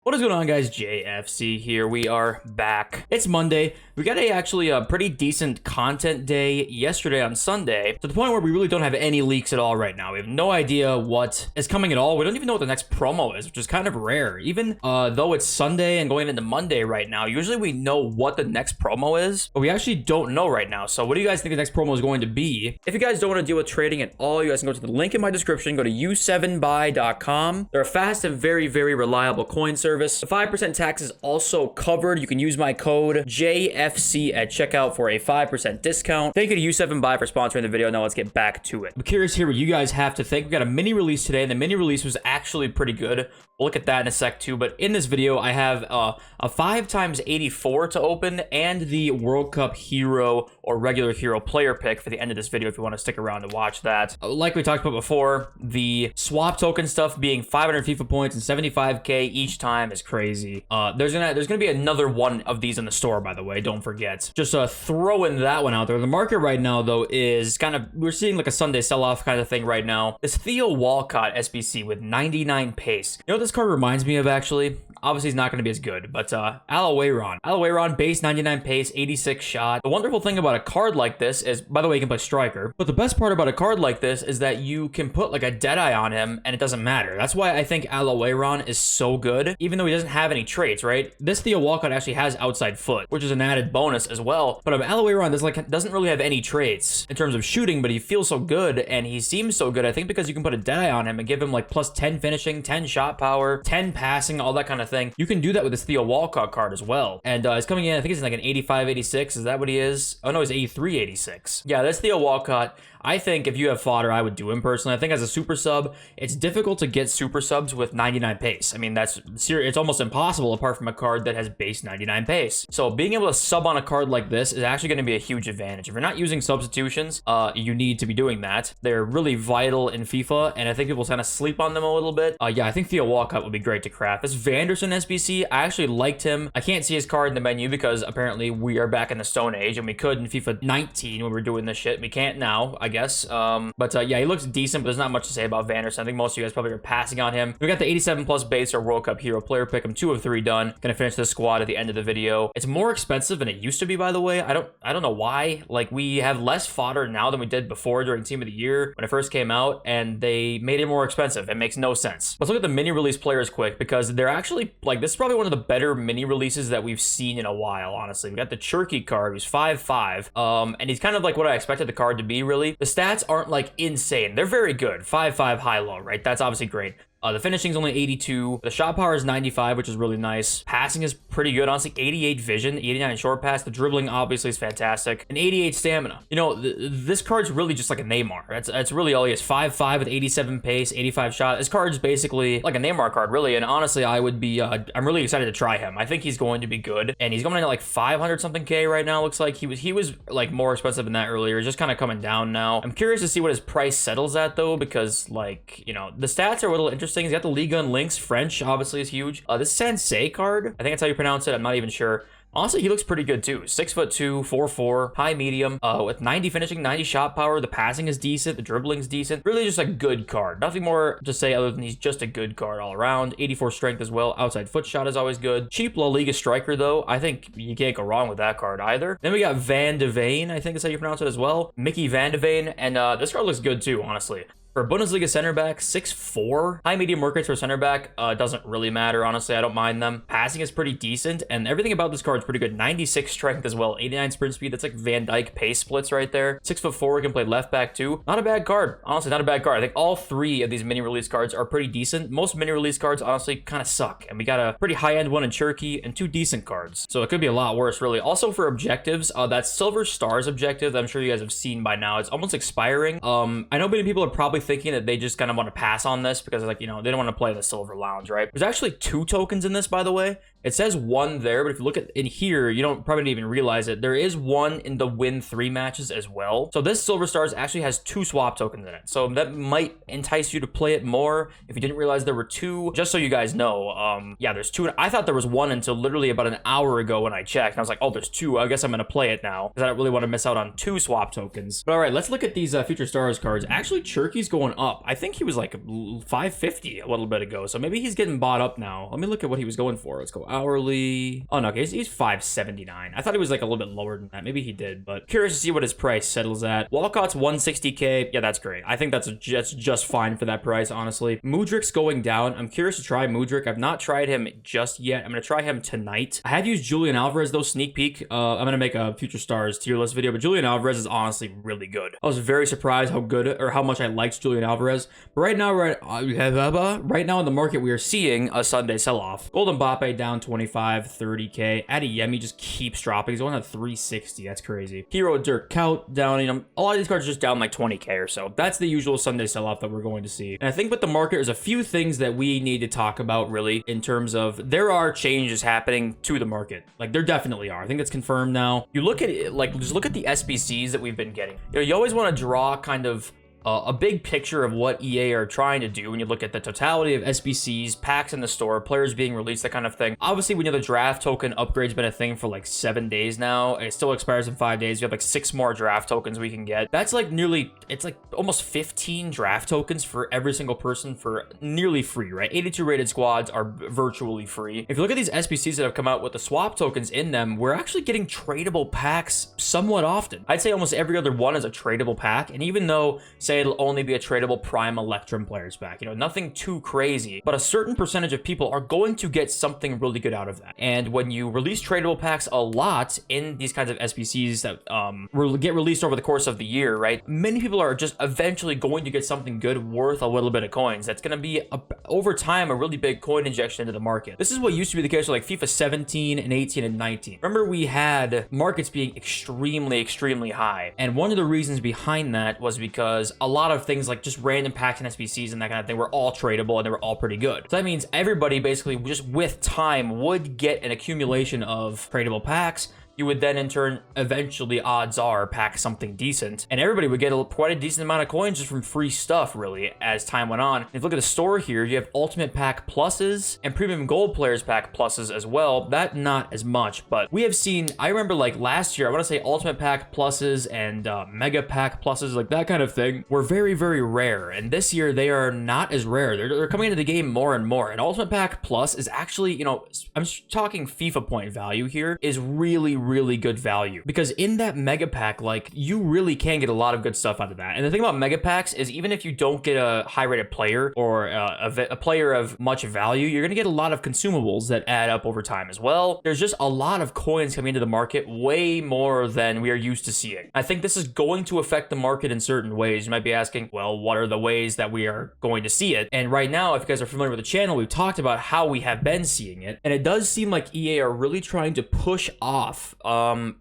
What is going on, guys? JFC here. We are back. It's Monday. We got actually a pretty decent content day yesterday on Sunday, to the point where we really don't have any leaks at all right now. We have no idea what is coming at all. We don't even know what the next promo is, which is kind of rare. Even though it's Sunday and going into Monday right now, usually we know what the next promo is, but we actually don't know right now. So what do you guys think the next promo is going to be? If you guys don't want to deal with trading at all, you guys can go to the link in my description. Go to u7buy.com. They're a fast and very, very reliable coin service. The 5% tax is also covered. You can use my code JFC at checkout for a 5% discount. Thank you to U7Buy for sponsoring the video. Now let's get back to it. I'm curious here what you guys have to think. We got a mini release today, and the mini release was actually pretty good. We'll look at that in a sec too, but in this video I have a 5x84 to open and the World Cup hero or regular hero player pick for the end of this video if you want to stick around to watch that. Like we talked about before, the swap token stuff being 500 FIFA points and 75k each time is crazy. There's gonna be another one of these in the store, by the way, don't forget. Just throwing that one out there. The market right now though is kind of, we're seeing like a Sunday sell-off kind of thing right now. This Theo Walcott SBC with 99 pace. You know what this card reminds me of actually? Obviously he's not going to be as good, but Alawayron base 99 pace, 86 shot. The wonderful thing about a card like this is, by the way, you can play striker, but the best part about a card like this is that you can put like a Deadeye on him and it doesn't matter. That's why I think Alawayron is so good, even though he doesn't have any traits, right? This Theo Walcott actually has outside foot, which is an added bonus as well, but Alawayron doesn't really have any traits in terms of shooting, but he feels so good and he seems so good, I think, because you can put a Deadeye on him and give him like plus 10 finishing, 10 shot power, 10 passing, all that kind of thing. You can do that with this Theo Walcott card as well. And he's coming in, I think he's like an 85, 86. Is that what he is? Oh no, he's 83, 86. Yeah, that's Theo Walcott. I think if you have fodder, I would do him personally. I think as a super sub, it's difficult to get super subs with 99 pace. I mean, it's almost impossible apart from a card that has base 99 pace. So being able to sub on a card like this is actually going to be a huge advantage. If you're not using substitutions, you need to be doing that. They're really vital in FIFA, and I think people kind of sleep on them a little bit. Yeah, I think Theo Walcott would be great to craft. This Vanderson SBC, I actually liked him. I can't see his card in the menu because apparently we are back in the Stone Age, and we could in FIFA 19 when we were doing this shit. We can't now, I guess. Yeah, he looks decent, but there's not much to say about Vanderson. I think most of you guys probably are passing on him. We got the 87 plus base or World Cup hero player pick. I'm 2 of 3 done. Gonna finish this squad at the end of the video. It's more expensive than it used to be, by the way. I don't know why. Like, we have less fodder now than we did before during Team of the Year when it first came out, and they made it more expensive. It makes no sense. Let's look at the mini release players quick, because they're actually, like, this is probably one of the better mini releases that we've seen in a while, honestly. We got the Cherky card, who's 5'5", and he's kind of like what I expected the card to be, really. The stats aren't like insane. They're very good. 5'5" high-low, right? That's obviously great. The finishing's only 82. The shot power is 95, which is really nice. Passing is pretty good, honestly. 88 vision, 89 short pass. The dribbling obviously is fantastic. And 88 stamina. You know, this card's really just like a Neymar. That's really all he is. 5'5" with 87 pace, 85 shot. This card's basically like a Neymar card, really. And honestly, I would be, I'm really excited to try him. I think he's going to be good. And he's going in at like 500 something K right now. Looks like he was like more expensive than that earlier. He's just kind of coming down now. I'm curious to see what his price settles at though, because like, you know, the stats are a little interesting. He's got the Liga and Links. French obviously is huge. This Sensei card, I think that's how you pronounce it. I'm not even sure. Honestly, he looks pretty good too. 6'2", 4'4", high medium, with 90 finishing, 90 shot power. The passing is decent. The dribbling's decent. Really just a good card. Nothing more to say other than he's just a good card all around. 84 strength as well. Outside foot shot is always good. Cheap La Liga striker though. I think you can't go wrong with that card either. Then we got Van de Veen, I think is how you pronounce it as well. Mickey Van de Veen, and this card looks good too, honestly. For Bundesliga center back, 6'4". High medium work rates for center back doesn't really matter, honestly. I don't mind them. Passing is pretty decent, and everything about this card is pretty good. 96 strength as well, 89 sprint speed. That's like Van Dijk pace splits right there. 6'4", can play left back too. Not a bad card. Honestly, not a bad card. I think all 3 of these mini release cards are pretty decent. Most mini release cards, honestly, kind of suck. And we got a pretty high-end one in Cherky and 2 decent cards. So it could be a lot worse, really. Also for objectives, that Silver Stars objective that I'm sure you guys have seen by now, it's almost expiring. I know many people are probably thinking that they just kind of want to pass on this because, like, you know, they don't want to play the Silver Lounge, right? There's actually 2 tokens in this, by the way. It says 1 there, but if you look at in here, you don't probably didn't even realize it. There is 1 in the win 3 matches as well. So this Silver Stars actually has 2 swap tokens in it. So that might entice you to play it more if you didn't realize there were 2. Just so you guys know, yeah, there's 2. I thought there was 1 until literally about an hour ago when I checked. And I was like, oh, there's 2. I guess I'm gonna play it now because I don't really want to miss out on 2 swap tokens. But all right, let's look at these Future Stars cards. Actually, Churky's going up. I think he was like 550 a little bit ago, so maybe he's getting bought up now. Let me look at what he was going for. Let's go hourly. Oh no, okay, he's 579. I thought he was like a little bit lower than that. Maybe he did, but curious to see what his price settles at. Walcott's 160k. Yeah, that's great. I think that's just fine for that price, honestly. Mudrik's going down. I'm curious to try Mudrik. I've not tried him just yet. I'm gonna try him tonight. I had used Julian Alvarez though, sneak peek. I'm gonna make a Future Stars tier list video, but Julian Alvarez is honestly really good. I was very surprised how good or how much I liked Julian Alvarez. But right now, right now in the market, we are seeing a Sunday sell-off. Golden Mbappe down 25, 30k. Adeyemi just keeps dropping. He's going at 360. That's crazy. Hero Dirk Kuyt down. You know, a lot of these cards are just down like 20k or so. That's the usual Sunday sell-off that we're going to see. And I think with the market, there's a few things that we need to talk about really in terms of there are changes happening to the market. Like there definitely are. I think that's confirmed now. You look at it, like just look at the SBCs that we've been getting. You know, you always want to draw kind of a big picture of what EA are trying to do when you look at the totality of SBCs, packs in the store, players being released, that kind of thing. Obviously, we know the draft token upgrade's been a thing for like 7 days now. It still expires in 5 days. We have like 6 more draft tokens we can get. That's like it's like almost 15 draft tokens for every single person for nearly free, right? 82 rated squads are virtually free. If you look at these SBCs that have come out with the swap tokens in them, we're actually getting tradable packs somewhat often. I'd say almost every other one is a tradable pack. And even though, say it'll only be a tradable Prime Electrum players pack. You know, nothing too crazy, but a certain percentage of people are going to get something really good out of that. And when you release tradable packs a lot in these kinds of SBCs that get released over the course of the year, right? Many people are just eventually going to get something good worth a little bit of coins. That's going to be, over time, a really big coin injection into the market. This is what used to be the case with like FIFA 17 and 18 and 19. Remember, we had markets being extremely high. And one of the reasons behind that was because a lot of things like just random packs and SBCs and that kind of thing were all tradable and they were all pretty good. So that means everybody basically just with time would get an accumulation of tradable packs. You would then in turn eventually, odds are, pack something decent, and everybody would get quite a decent amount of coins just from free stuff really as time went on. If you look at the store here, you have ultimate pack pluses and premium gold players pack pluses as well. That not as much, but we have seen, I remember like last year, I want to say ultimate pack pluses and mega pack pluses, like that kind of thing, were very rare, and this year they are not as rare. They're coming into the game more and more, and ultimate pack plus is actually, you know, I'm talking FIFA point value here, is really good value, because in that mega pack, like, you really can get a lot of good stuff out of that. And the thing about mega packs is even if you don't get a high rated player or a player of much value, you're gonna get a lot of consumables that add up over time as well. There's just a lot of coins coming into the market, way more than we are used to seeing. I think this is going to affect the market in certain ways. You might be asking, well, what are the ways that we are going to see it? And right now, if you guys are familiar with the channel, we've talked about how we have been seeing it, and it does seem like EA are really trying to push off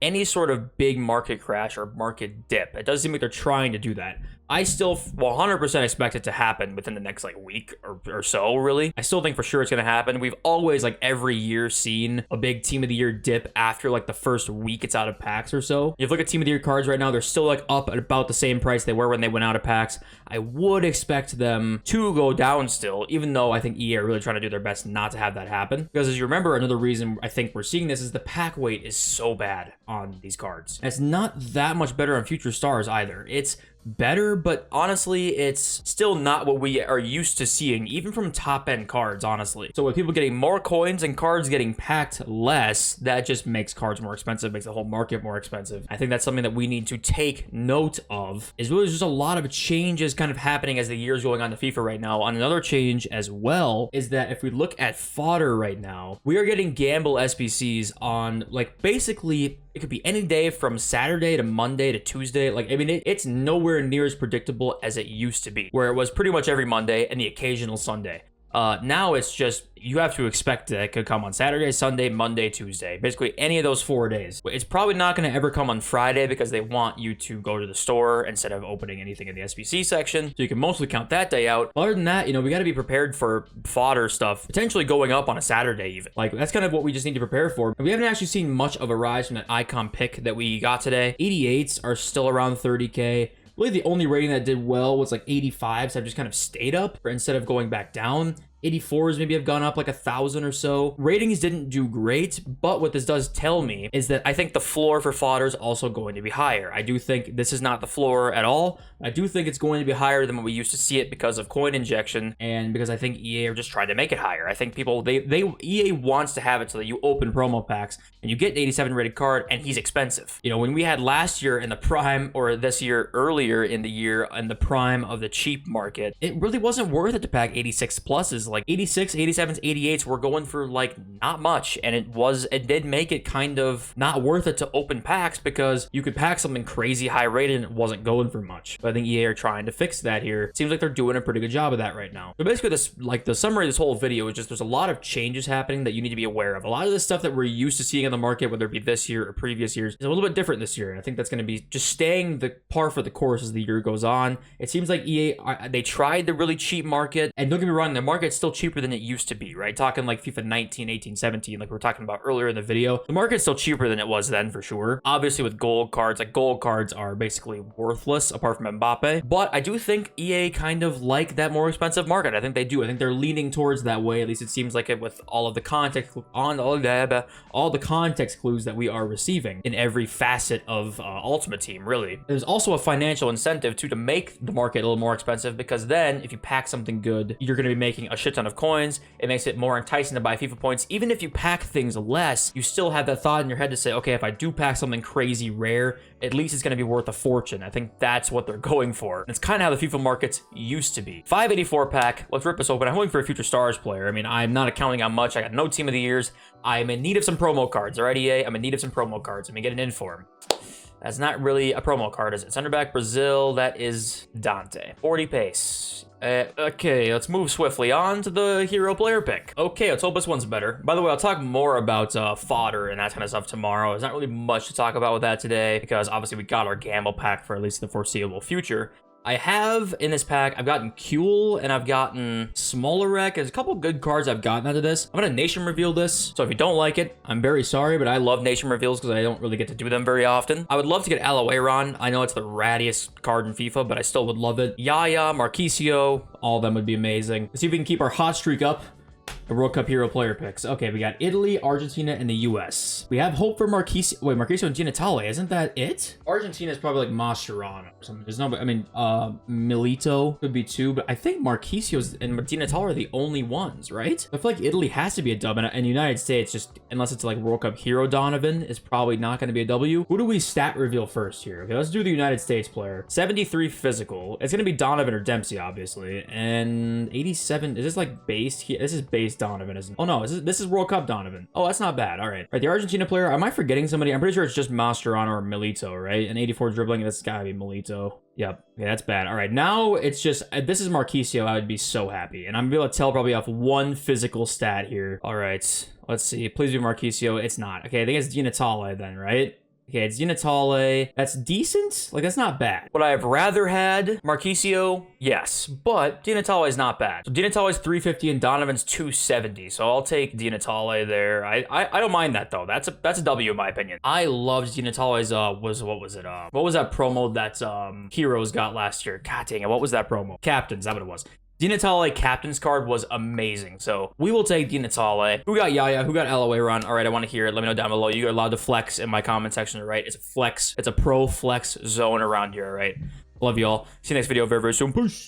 any sort of big market crash or market dip. It does seem like they're trying to do that. I still 100% expect it to happen within the next like week or so, really. I still think for sure it's going to happen. We've always like every year seen a big team of the year dip after like the first week it's out of packs or so. If you look at team of the year cards right now, they're still like up at about the same price they were when they went out of packs. I would expect them to go down still, even though I think EA are really trying to do their best not to have that happen. Because as you remember, another reason I think we're seeing this is the pack weight is so bad on these cards. And it's not that much better on Future Stars either. It's better, but honestly, it's still not what we are used to seeing, even from top-end cards, honestly. So with people getting more coins and cards getting packed less, that just makes cards more expensive, makes the whole market more expensive. I think that's something that we need to take note of, is really just a lot of changes kind of happening as the year's going on to FIFA right now. On another change as well is that if we look at fodder right now, we are getting gamble SBCs on, like, basically, it could be any day from Saturday to Monday to Tuesday. Like, I mean, it's nowhere near as predictable as it used to be, where it was pretty much every Monday and the occasional Sunday. Now it's just you have to expect that it could come on Saturday, Sunday, Monday, Tuesday, basically any of those 4 days. It's probably not going to ever come on Friday because they want you to go to the store instead of opening anything in the SBC section. So you can mostly count that day out. Other than that, we got to be prepared for fodder stuff potentially going up on a Saturday even. Like, that's kind of what we just need to prepare for. And we haven't actually seen much of a rise from that icon pick that we got today. 88s are still around 30K. Really, the only rating that did well was like 85s have just kind of stayed up instead of going back down. 84s maybe have gone up like 1,000 or so. Ratings didn't do great, but what this does tell me is that I think the floor for fodder is also going to be higher. I do think this is not the floor at all. I do think it's going to be higher than what we used to see it because of coin injection and because I think EA are just trying to make it higher. I think people, EA wants to have it so that you open promo packs and you get an 87 rated card and he's expensive. When we had last year in the prime, or this year earlier in the year in the prime of the cheap market, it really wasn't worth it to pack 86 pluses. Like 86, 87s, 88s were going for like not much, and it did make it kind of not worth it to open packs because you could pack something crazy high rated and it wasn't going for much. But I think EA are trying to fix that here. Seems like they're doing a pretty good job of that right now. So basically the summary of this whole video is just there's a lot of changes happening that you need to be aware of. A lot of the stuff that we're used to seeing in the market, whether it be this year or previous years, is a little bit different this year. And I think that's going to be just staying the par for the course as the year goes on. It seems like EA, they tried the really cheap market, and don't get me wrong, the market's still cheaper than it used to be, right? Talking like FIFA 19, 18, 17, like we were talking about earlier in the video. The market's still cheaper than it was then for sure. Obviously with gold cards, like gold cards are basically worthless apart from Mbappe. But I do think EA kind of like that more expensive market. I think they do. I think they're leaning towards that way. At least it seems like it with all of the context all the context clues that we are receiving in every facet of Ultimate Team, really. There's also a financial incentive to make the market a little more expensive because then if you pack something good, you're going to be making a shit ton of coins. It makes it more enticing to buy FIFA points. Even if you pack things less, you still have that thought in your head to say, okay, if I do pack something crazy rare, at least it's going to be worth a fortune. I think that's what they're going for. And it's kind of how the FIFA markets used to be. 584 pack. Let's rip this open. I'm hoping for a future stars player. I mean, I'm not accounting on much. I got no team of the years. I'm in need of some promo cards. All right, EA, I'm in need of some promo cards. Let me get an inform. That's not really a promo card, is it? Center back, Brazil. That is Dante. 40 pace. Okay, let's move swiftly on to the hero player pick. Okay, let's hope this one's better. By the way, I'll talk more about fodder and that kind of stuff tomorrow. There's not really much to talk about with that today because obviously we got our gamble pack for at least the foreseeable future. I have in this pack, I've gotten Kuhl and I've gotten Smolarek. There's a couple good cards I've gotten out of this. I'm going to nation reveal this. So if you don't like it, I'm very sorry, but I love nation reveals because I don't really get to do them very often. I would love to get Aloeron. I know it's the rattiest card in FIFA, but I still would love it. Yaya, Marquisio, all of them would be amazing. Let's see if we can keep our hot streak up. The World Cup hero player picks. Okay, we got Italy, Argentina, and the US. We have hope for Marquisio. Wait, Marquisio and Di Natale. Isn't that it? Argentina is probably like Mascherano or something. There's no, I mean, Milito could be two, but I think Marquisio and Di Natale are the only ones, right? I feel like Italy has to be a dub, and the United States, just unless it's like World Cup hero Donovan, is probably not going to be a W. Who do we stat reveal first here? Okay, let's do the United States player. 73 physical. It's going to be Donovan or Dempsey, obviously. And 87, is this like based here? This is based Donovan, isn't it? Oh no, this is World Cup Donovan. Oh, that's not bad. All right. Right, the Argentina player, am I forgetting somebody? I'm pretty sure it's just Mascherano or Milito, right? And 84 dribbling, that's gotta be Milito. Yep. Okay, that's bad. All right, now it's just, this is Marquisio. I would be so happy. And I'm able to tell probably off one physical stat here. All right, let's see. Please be Marquisio. It's not. Okay, I think it's Di Natale then, right? Okay, it's Di Natale. That's decent. Like, that's not bad. Would I have rather had Marquisio? Yes, but Di Natale is not bad. So Di Natale's 350 and Donovan's 270. So I'll take Di Natale there. I don't mind that though. That's a W in my opinion. I loved Di Natale's what was that promo that Heroes got last year? God dang it, what was that promo? Captains, that what it was. Di Natale captain's card was amazing. So we will take Di Natale. Who got Yaya? Who got Aloeron? All right, I want to hear it. Let me know down below. You're allowed to flex in my comment section, right? It's a flex. It's a pro flex zone around here, right? Love y'all. See you next video very, very soon. Peace.